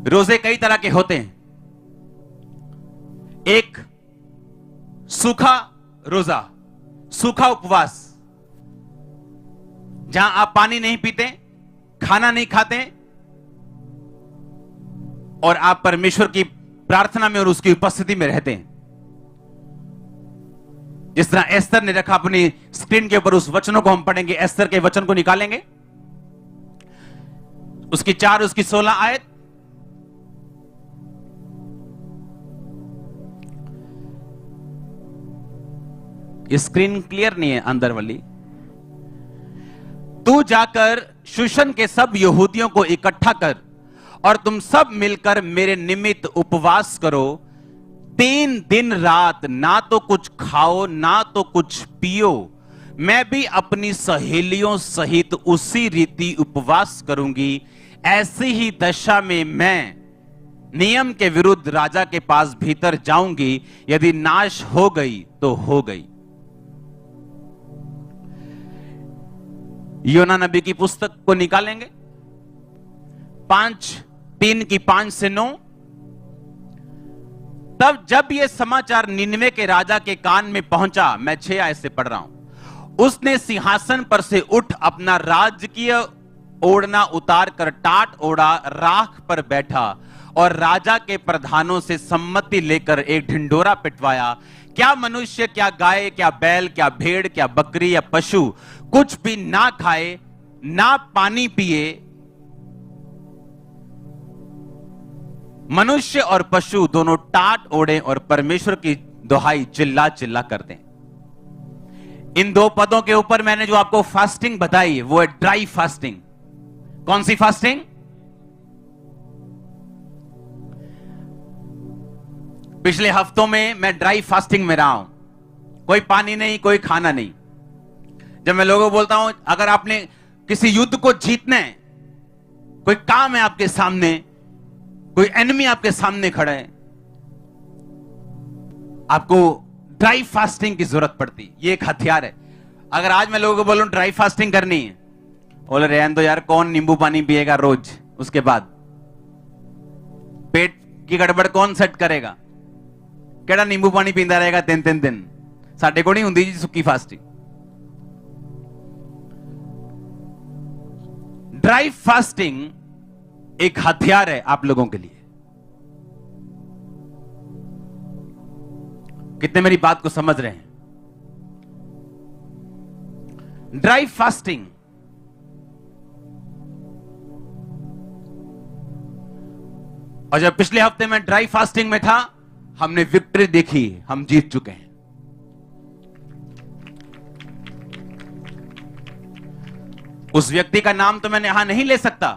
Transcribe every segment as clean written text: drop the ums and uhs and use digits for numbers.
रोजे कई तरह के होते हैं। एक सूखा रोजा, सूखा उपवास, जहां आप पानी नहीं पीते, खाना नहीं खाते और आप परमेश्वर की प्रार्थना में और उसकी उपस्थिति में रहते हैं। जिस तरह एस्तर ने रखा अपनी स्क्रीन के ऊपर, उस वचनों को हम पढ़ेंगे। एस्तर के वचन को निकालेंगे, उसकी 4 उसकी 16 आयत। ये स्क्रीन क्लियर नहीं है अंदर वाली। तू जाकर शूशन के सब यहूदियों को इकट्ठा कर और तुम सब मिलकर मेरे निमित्त उपवास करो। 3 दिन रात ना तो कुछ खाओ ना तो कुछ पियो। मैं भी अपनी सहेलियों सहित उसी रीति उपवास करूंगी। ऐसी ही दशा में मैं नियम के विरुद्ध राजा के पास भीतर जाऊंगी। यदि नाश हो गई तो हो गई। योना नबी की पुस्तक को निकालेंगे, 3 की 5 से 9। तब जब यह समाचार निनवे के राजा के कान में पहुंचा, मैं 6 आयत से पढ़ रहा हूं, उसने सिंहासन पर से उठ अपना राजकीय ओढ़ना उतार कर टाट ओढ़ा राख पर बैठा और राजा के प्रधानों से सम्मति लेकर एक ढिंढोरा पिटवाया। क्या मनुष्य, क्या गाय, क्या बैल, क्या भेड़, क्या बकरी या पशु कुछ भी ना खाए ना पानी पिए? मनुष्य और पशु दोनों टाट ओढ़े और परमेश्वर की दुहाई चिल्ला चिल्ला करते हैं। इन 2 पदों के ऊपर मैंने जो आपको फास्टिंग बताई है वो है ड्राई फास्टिंग। कौन सी फास्टिंग? पिछले हफ्तों में मैं ड्राई फास्टिंग में रहा हूं, कोई पानी नहीं, कोई खाना नहीं। जब मैं लोगों को बोलता हूं अगर आपने किसी युद्ध को जीतना है, कोई काम है आपके सामने, कोई एनिमी आपके सामने खड़ा है, आपको ड्राई फास्टिंग की जरूरत पड़ती। ये एक हथियार है। अगर आज मैं लोगों को बोलूं ड्राई फास्टिंग करनी है, बोले रहने दो यार, कौन नींबू पानी पिएगा रोज? उसके बाद पेट की गड़बड़ कौन सेट करेगा? केड़ा नींबू पानी पींदा रहेगा 3 दिन? साडे को नहीं हुंदी जी सुक्की फास्टिंग। ड्राई फास्टिंग एक हथियार है आप लोगों के लिए। कितने मेरी बात को समझ रहे हैं? ड्राई फास्टिंग और जब पिछले हफ्ते में ड्राई फास्टिंग में था, हमने विक्ट्री देखी, हम जीत चुके हैं। उस व्यक्ति का नाम तो मैंने यहां नहीं ले सकता,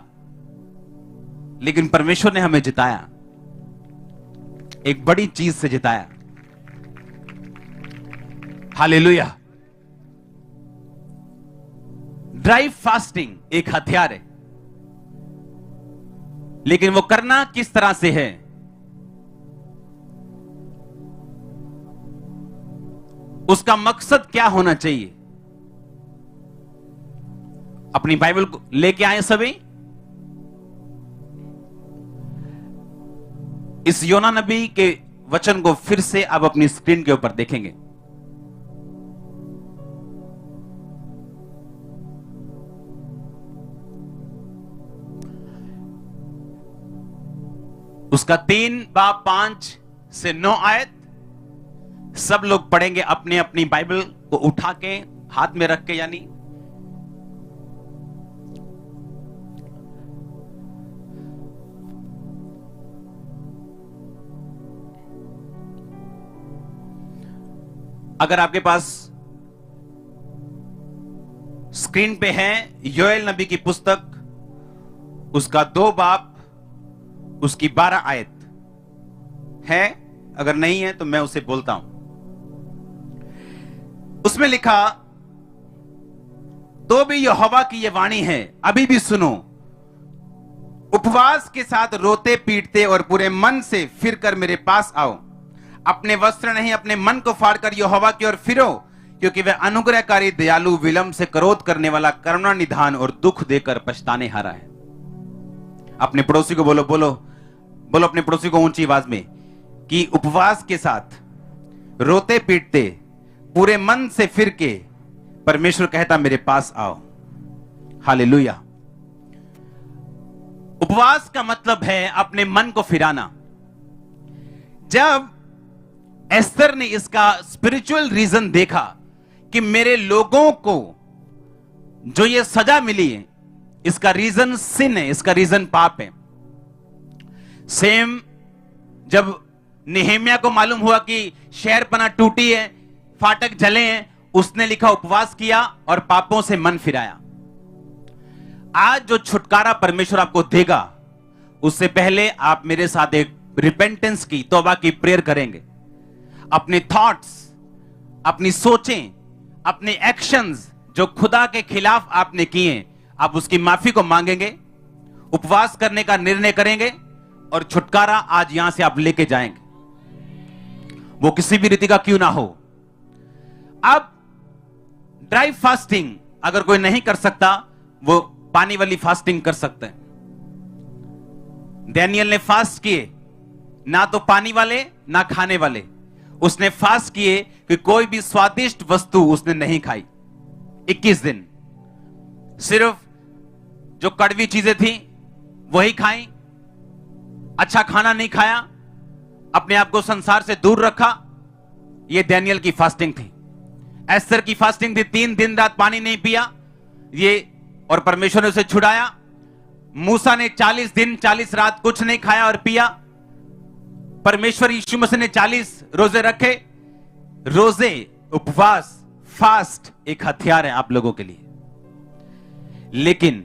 लेकिन परमेश्वर ने हमें जिताया, एक बड़ी चीज से जिताया। हालेलुया। ड्राई फास्टिंग एक हथियार है, लेकिन वो करना किस तरह से है? उसका मकसद क्या होना चाहिए? अपनी बाइबल को लेके आए सभी। इस योना नबी के वचन को फिर से अब अपनी स्क्रीन के ऊपर देखेंगे। उसका 3 बाब 5 से 9 आयत सब लोग पढ़ेंगे अपने अपनी बाइबल को उठा के हाथ में रख के। यानी अगर आपके पास स्क्रीन पे है योएल नबी की पुस्तक, उसका 2 बाब उसकी 12 आयत है। अगर नहीं है तो मैं उसे बोलता हूं। उसमें लिखा, तो भी यहोवा की यह वाणी है, अभी भी सुनो, उपवास के साथ रोते पीटते और पूरे मन से फिर कर मेरे पास आओ। अपने वस्त्र नहीं अपने मन को फाड़कर यहोवा की ओर फिरो, क्योंकि वह अनुग्रहकारी दयालु, विलंब से क्रोध करने वाला, करुणा निधान और दुख देकर पछताने हारा है। अपने पड़ोसी को बोलो, बोलो अपने पड़ोसी को ऊंची आवाज में कि उपवास के साथ रोते पीटते पूरे मन से फिर के परमेश्वर कहता मेरे पास आओ। हालेलुया। उपवास का मतलब है अपने मन को फिराना। जब एस्तर ने इसका स्पिरिचुअल रीजन देखा कि मेरे लोगों को जो ये सजा मिली है, इसका रीजन सिन है, इसका रीजन पाप है। सेम जब नेहेमिया को मालूम हुआ कि शहरपना टूटी है, फाटक जले हैं, उसने लिखा उपवास किया और पापों से मन फिराया। आज जो छुटकारा परमेश्वर आपको देगा, उससे पहले आप मेरे साथ एक रिपेंटेंस की, तौबा की प्रेयर करेंगे। अपने थॉट्स, अपनी सोचें, अपने एक्शंस जो खुदा के खिलाफ आपने किए, आप उसकी माफी को मांगेंगे, उपवास करने का निर्णय करेंगे और छुटकारा आज यहां से आप लेके जाएंगे, वो किसी भी रीति का क्यों ना हो। अब ड्राई फास्टिंग अगर कोई नहीं कर सकता, वो पानी वाली फास्टिंग कर सकते हैं। डैनियल ने फास्ट किए, ना तो पानी वाले ना खाने वाले। उसने फास्ट किए कि कोई भी स्वादिष्ट वस्तु उसने नहीं खाई 21 दिन। सिर्फ जो कड़वी चीजें थी वही खाई, अच्छा खाना नहीं खाया, अपने आप को संसार से दूर रखा। यह डैनियल की फास्टिंग थी। एस्तर की फास्टिंग थी, 3 दिन रात पानी नहीं पिया ये, और परमेश्वर ने उसे छुड़ाया। मूसा ने 40 दिन 40 रात कुछ नहीं खाया और पिया। परमेश्वर यीशु मसीह ने 40 रोजे रखे। रोजे, उपवास, फास्ट एक हथियार है आप लोगों के लिए। लेकिन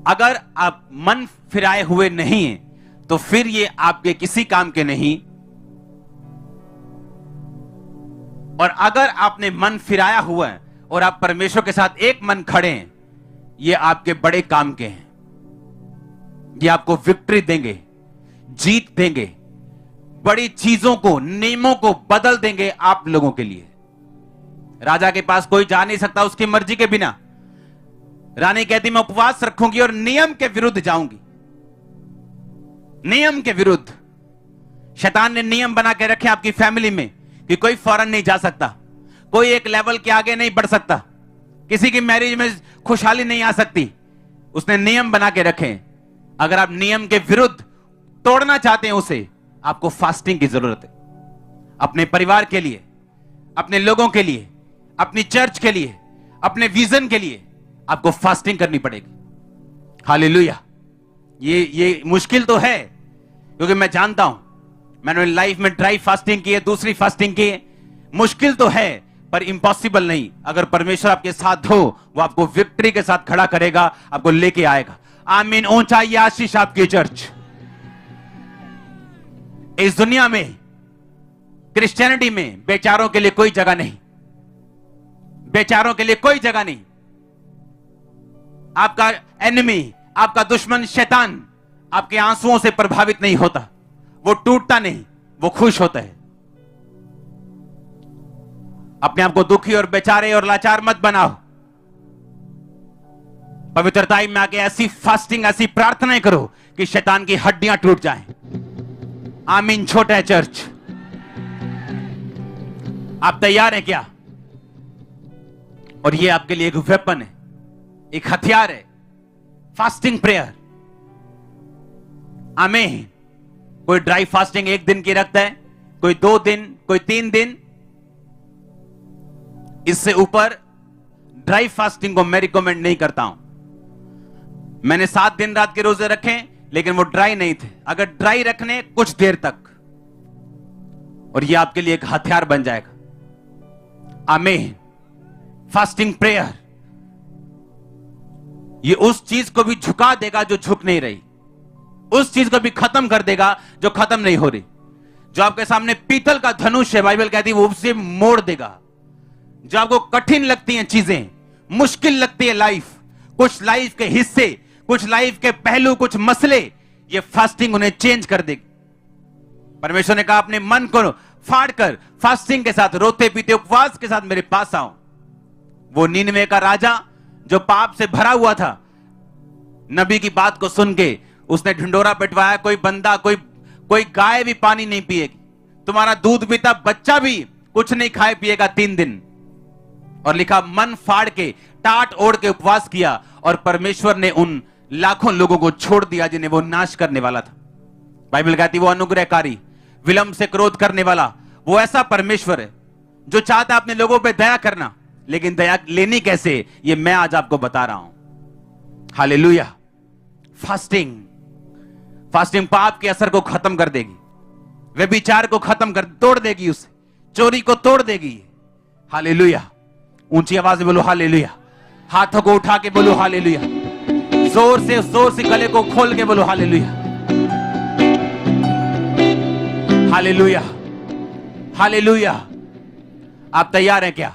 अगर आप मन फिराए हुए नहीं हैं, तो फिर ये आपके किसी काम के नहीं। और अगर आपने मन फिराया हुआ है और आप परमेश्वर के साथ एक मन खड़े हैं, ये आपके बड़े काम के हैं। ये आपको विक्ट्री देंगे, जीत देंगे, बड़ी चीजों को, नियमों को बदल देंगे आप लोगों के लिए। राजा के पास कोई जा नहीं सकता उसकी मर्जी के बिना। रानी कहती मैं उपवास रखूंगी और नियम के विरुद्ध जाऊंगी। नियम के विरुद्ध। शैतान ने नियम बना के रखे आपकी फैमिली में कि कोई फौरन नहीं जा सकता, कोई एक लेवल के आगे नहीं बढ़ सकता, किसी की मैरिज में खुशहाली नहीं आ सकती। उसने नियम बना के रखे। अगर आप नियम के विरुद्ध तोड़ना चाहते हैं उसे, आपको फास्टिंग की जरूरत है। अपने परिवार के लिए, अपने लोगों के लिए, अपनी चर्च के लिए, अपने विजन के लिए आपको फास्टिंग करनी पड़ेगी। हालेलुया। ये मुश्किल तो है, क्योंकि मैं जानता हूं, मैंने लाइफ में ड्राई फास्टिंग की है, दूसरी फास्टिंग की है। मुश्किल तो है पर इम्पॉसिबल नहीं। अगर परमेश्वर आपके साथ हो, वो आपको विक्ट्री के साथ खड़ा करेगा, आपको लेके आएगा। आमीन। ऊंचाई आशीष आपकी चर्च। इस दुनिया में, क्रिश्चियनिटी में बेचारों के लिए कोई जगह नहीं। बेचारों के लिए कोई जगह नहीं। आपका एनिमी, आपका दुश्मन शैतान आपके आंसुओं से प्रभावित नहीं होता। वो टूटता नहीं, वो खुश होता है। अपने आप को दुखी और बेचारे और लाचार मत बनाओ। पवित्रताई में आके ऐसी फास्टिंग, ऐसी प्रार्थनाएं करो कि शैतान की हड्डियां टूट जाएं। आमीन। छोटा है चर्च। आप तैयार हैं क्या? और ये आपके लिए एक वेपन है, एक हथियार है, फास्टिंग प्रेयर। आमीन। कोई ड्राई फास्टिंग 1 दिन की रखता है, कोई 2 दिन, कोई 3 दिन। इससे ऊपर ड्राई फास्टिंग को मैं रिकमेंड नहीं करता हूं। मैंने 7 दिन रात के रोजे रखे, लेकिन वो ड्राई नहीं थे। अगर ड्राई रखने कुछ देर तक, और ये आपके लिए एक हथियार बन जाएगा। आमीन। फास्टिंग प्रेयर ये उस चीज को भी झुका देगा जो झुक नहीं रही, उस चीज को भी खत्म कर देगा जो खत्म नहीं हो रही। जो आपके सामने पीतल का धनुष है, बाइबल कहती है, वो उसे मोड़ देगा। जो आपको कठिन लगती हैं चीजें, मुश्किल लगती है लाइफ, कुछ लाइफ के हिस्से, कुछ लाइफ के पहलू, कुछ मसले, ये फास्टिंग उन्हें चेंज कर देगी। परमेश्वर ने कहा अपने मन को फाड़ कर फास्टिंग के साथ, रोते पीते उपवास के साथ मेरे पास आओ। वो नीनवे का राजा जो पाप से भरा हुआ था, नबी की बात को सुन के उसने ढिंडोरा पिटवाया, कोई बंदा कोई गाय भी पानी नहीं पिएगी, तुम्हारा दूध पीता बच्चा भी कुछ नहीं खाए पिएगा 3 दिन। और लिखा मन फाड़ के टाट ओढ़ के उपवास किया और परमेश्वर ने उन लाखों लोगों को छोड़ दिया जिन्हें वो नाश करने वाला था। बाइबल कहती वो अनुग्रहकारी, विलंब से क्रोध करने वाला, वो ऐसा परमेश्वर है जो चाहता है अपने लोगों पे दया करना, लेकिन दया लेनी कैसे ये मैं आज आपको बता रहा हूं। हालेलुया। फास्टिंग पाप के असर को खत्म कर देगी, व्यभिचार को खत्म कर तोड़ देगी, उसे चोरी को तोड़ देगी। हालेलुया। ऊंची आवाज में बोलो हालेलुया। हाथों को उठा के बोलो हालेलुया। जोर से गले को खोल के बोलो हालेलुया। हालेलुया। हालेलुया। आप तैयार हैं क्या?